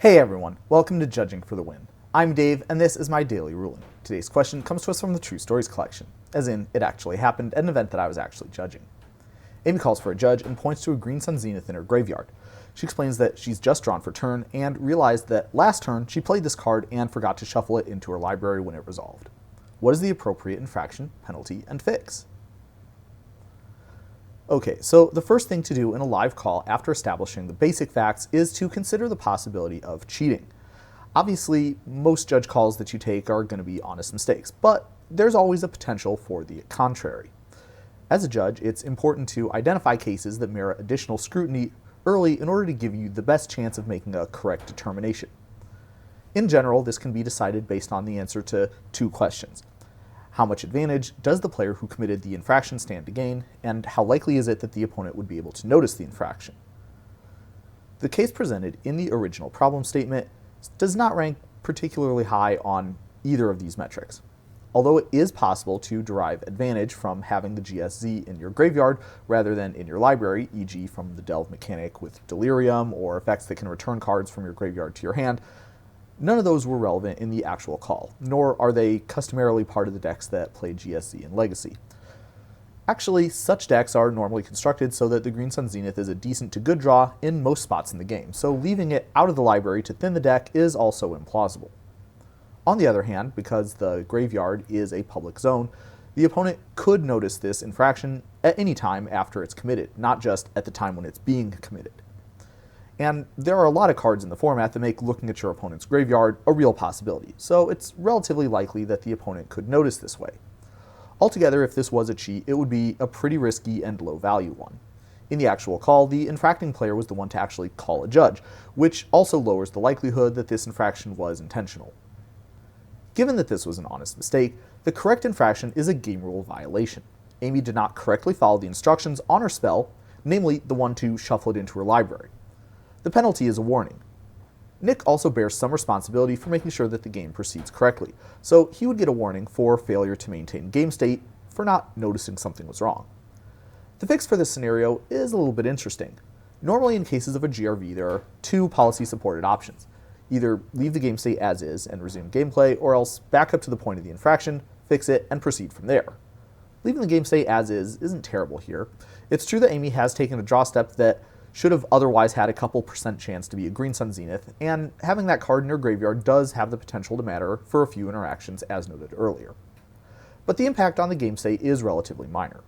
Hey everyone, welcome to Judging for the Win. I'm Dave, and this is my daily ruling. Today's question comes to us from the True Stories collection, as in, it actually happened at an event that I was actually judging. Amy calls for a judge and points to a green sun zenith in her graveyard. She explains that she's just drawn for turn and realized that last turn she played this card and forgot to shuffle it into her library when it resolved. What is the appropriate infraction, penalty, and fix? Okay, so the first thing to do in a live call after establishing the basic facts is to consider the possibility of cheating. Obviously, most judge calls that you take are going to be honest mistakes, but there's always a potential for the contrary. As a judge, it's important to identify cases that merit additional scrutiny early in order to give you the best chance of making a correct determination. In general, this can be decided based on the answer to two questions. How much advantage does the player who committed the infraction stand to gain, and how likely is it that the opponent would be able to notice the infraction? The case presented in the original problem statement does not rank particularly high on either of these metrics. Although it is possible to derive advantage from having the GSZ in your graveyard rather than in your library, e.g. from the Delve mechanic with Delirium or effects that can return cards from your graveyard to your hand, none of those were relevant in the actual call, nor are they customarily part of the decks that play GSZ in Legacy. Actually, such decks are normally constructed so that the Green Sun Zenith is a decent to good draw in most spots in the game, so leaving it out of the library to thin the deck is also implausible. On the other hand, because the graveyard is a public zone, the opponent could notice this infraction at any time after it's committed, not just at the time when it's being committed. And there are a lot of cards in the format that make looking at your opponent's graveyard a real possibility, so it's relatively likely that the opponent could notice this way. Altogether, if this was a cheat, it would be a pretty risky and low value one. In the actual call, the infracting player was the one to actually call a judge, which also lowers the likelihood that this infraction was intentional. Given that this was an honest mistake, the correct infraction is a game rule violation. Amy did not correctly follow the instructions on her spell, namely the one to shuffle it into her library. The penalty is a warning. Nick also bears some responsibility for making sure that the game proceeds correctly, so he would get a warning for failure to maintain game state for not noticing something was wrong. The fix for this scenario is a little bit interesting. Normally in cases of a GRV there are two policy-supported options. Either leave the game state as is and resume gameplay, or else back up to the point of the infraction, fix it, and proceed from there. Leaving the game state as is isn't terrible here. It's true that Amy has taken a draw step that should have otherwise had a couple % chance to be a Green Sun Zenith, and having that card in your graveyard does have the potential to matter for a few interactions as noted earlier. But the impact on the game state is relatively minor.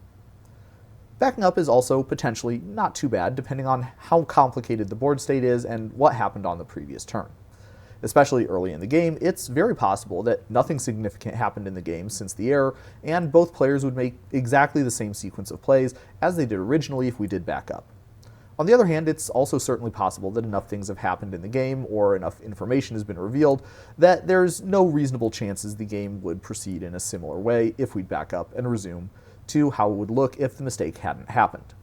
Backing up is also potentially not too bad depending on how complicated the board state is and what happened on the previous turn. Especially early in the game, it's very possible that nothing significant happened in the game since the error, and both players would make exactly the same sequence of plays as they did originally if we did back up. On the other hand, it's also certainly possible that enough things have happened in the game or enough information has been revealed that there's no reasonable chances the game would proceed in a similar way if we'd back up and resume to how it would look if the mistake hadn't happened.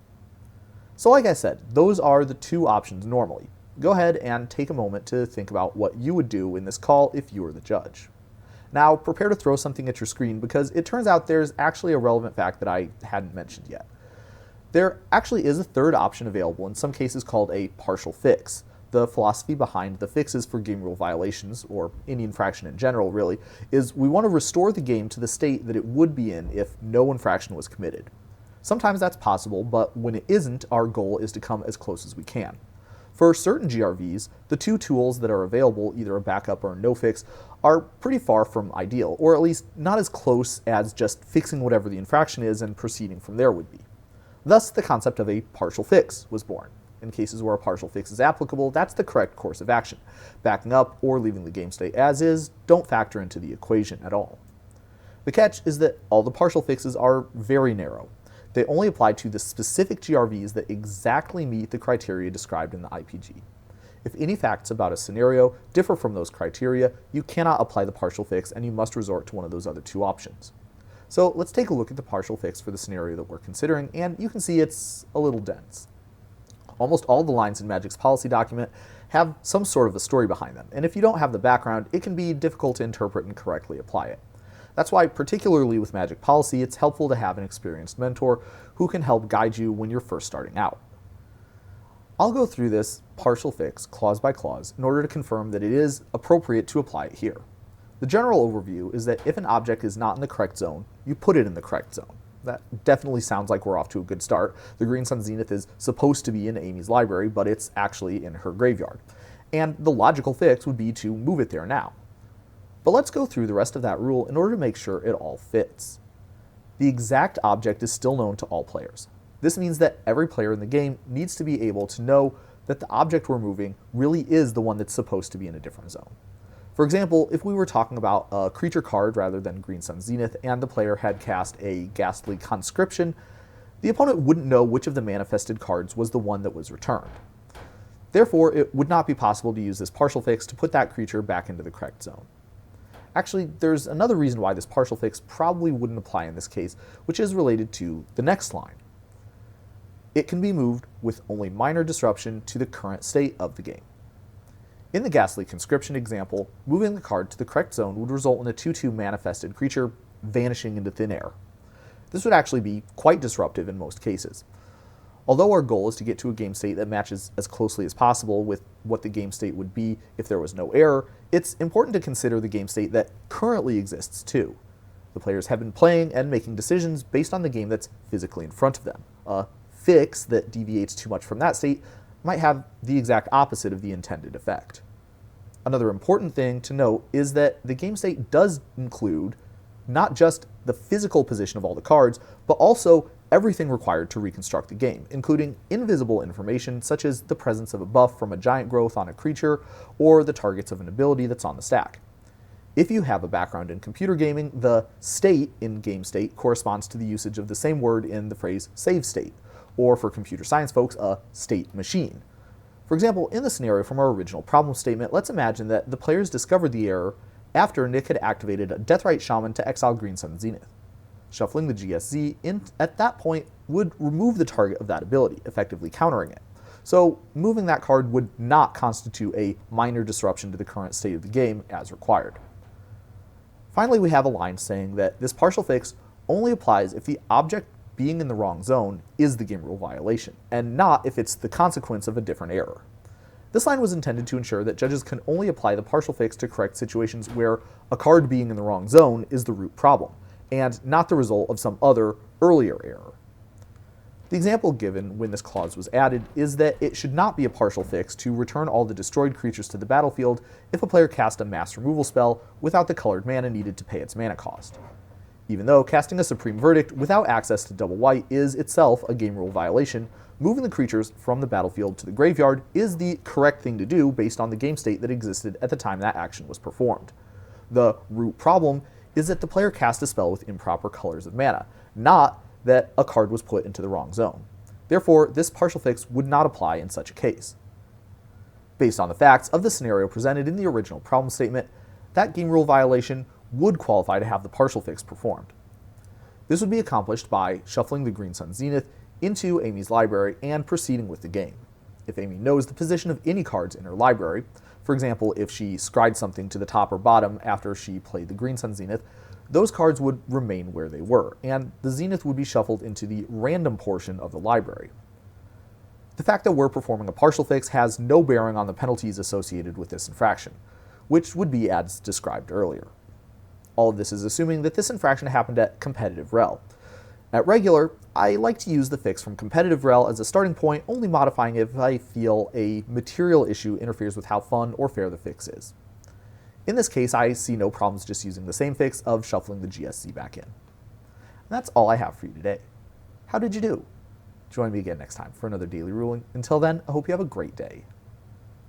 So like I said, those are the two options normally. Go ahead and take a moment to think about what you would do in this call if you were the judge. Now, prepare to throw something at your screen because it turns out there's actually a relevant fact that I hadn't mentioned yet. There actually is a third option available in some cases called a partial fix. The philosophy behind the fixes for game rule violations, or any infraction in general really, is we want to restore the game to the state that it would be in if no infraction was committed. Sometimes that's possible, but when it isn't, our goal is to come as close as we can. For certain GRVs, the two tools that are available, either a backup or a no-fix, are pretty far from ideal, or at least not as close as just fixing whatever the infraction is and proceeding from there would be. Thus, the concept of a partial fix was born. In cases where a partial fix is applicable, that's the correct course of action. Backing up or leaving the game state as is don't factor into the equation at all. The catch is that all the partial fixes are very narrow. They only apply to the specific GRVs that exactly meet the criteria described in the IPG. If any facts about a scenario differ from those criteria, you cannot apply the partial fix and you must resort to one of those other two options. So let's take a look at the partial fix for the scenario that we're considering, and you can see it's a little dense. Almost all the lines in Magic's policy document have some sort of a story behind them, and if you don't have the background, it can be difficult to interpret and correctly apply it. That's why, particularly with Magic policy, it's helpful to have an experienced mentor who can help guide you when you're first starting out. I'll go through this partial fix clause by clause in order to confirm that it is appropriate to apply it here. The general overview is that if an object is not in the correct zone, you put it in the correct zone. That definitely sounds like we're off to a good start. The green sun Zenith is supposed to be in Amy's library, but it's actually in her graveyard. And the logical fix would be to move it there now. But let's go through the rest of that rule in order to make sure it all fits. The exact object is still known to all players. This means that every player in the game needs to be able to know that the object we're moving really is the one that's supposed to be in a different zone. For example, if we were talking about a creature card rather than Green Sun Zenith and the player had cast a Ghastly Conscription, the opponent wouldn't know which of the manifested cards was the one that was returned. Therefore, it would not be possible to use this partial fix to put that creature back into the correct zone. Actually, there's another reason why this partial fix probably wouldn't apply in this case, which is related to the next line. It can be moved with only minor disruption to the current state of the game. In the Ghastly Conscription example, moving the card to the correct zone would result in a 2/2 manifested creature vanishing into thin air. This would actually be quite disruptive in most cases. Although our goal is to get to a game state that matches as closely as possible with what the game state would be if there was no error, it's important to consider the game state that currently exists too. The players have been playing and making decisions based on the game that's physically in front of them. A fix that deviates too much from that state might have the exact opposite of the intended effect. Another important thing to note is that the game state does include not just the physical position of all the cards, but also everything required to reconstruct the game, including invisible information such as the presence of a buff from a giant growth on a creature or the targets of an ability that's on the stack. If you have a background in computer gaming, the state in game state corresponds to the usage of the same word in the phrase save state, or for computer science folks, a state machine. For example, in the scenario from our original problem statement, let's imagine that the players discovered the error after Nick had activated a Deathrite Shaman to exile Green Sun Zenith. Shuffling the GSZ in at that point would remove the target of that ability, effectively countering it. So moving that card would not constitute a minor disruption to the current state of the game as required. Finally, we have a line saying that this partial fix only applies if the object being in the wrong zone is the game rule violation, and not if it's the consequence of a different error. This line was intended to ensure that judges can only apply the partial fix to correct situations where a card being in the wrong zone is the root problem, and not the result of some other earlier error. The example given when this clause was added is that it should not be a partial fix to return all the destroyed creatures to the battlefield if a player cast a mass removal spell without the colored mana needed to pay its mana cost. Even though casting a Supreme Verdict without access to double white is itself a game rule violation, moving the creatures from the battlefield to the graveyard is the correct thing to do based on the game state that existed at the time that action was performed. The root problem is that the player cast a spell with improper colors of mana, not that a card was put into the wrong zone. Therefore, this partial fix would not apply in such a case. Based on the facts of the scenario presented in the original problem statement, that game rule violation would qualify to have the partial fix performed. This would be accomplished by shuffling the Green Sun Zenith into Amy's library and proceeding with the game. If Amy knows the position of any cards in her library, for example, if she scried something to the top or bottom after she played the Green Sun Zenith, those cards would remain where they were, and the Zenith would be shuffled into the random portion of the library. The fact that we're performing a partial fix has no bearing on the penalties associated with this infraction, which would be as described earlier. All of this is assuming that this infraction happened at competitive rel. At regular, I like to use the fix from competitive rel as a starting point, only modifying it if I feel a material issue interferes with how fun or fair the fix is. In this case, I see no problems just using the same fix of shuffling the GSZ back in. And that's all I have for you today. How did you do? Join me again next time for another daily ruling. Until then, I hope you have a great day.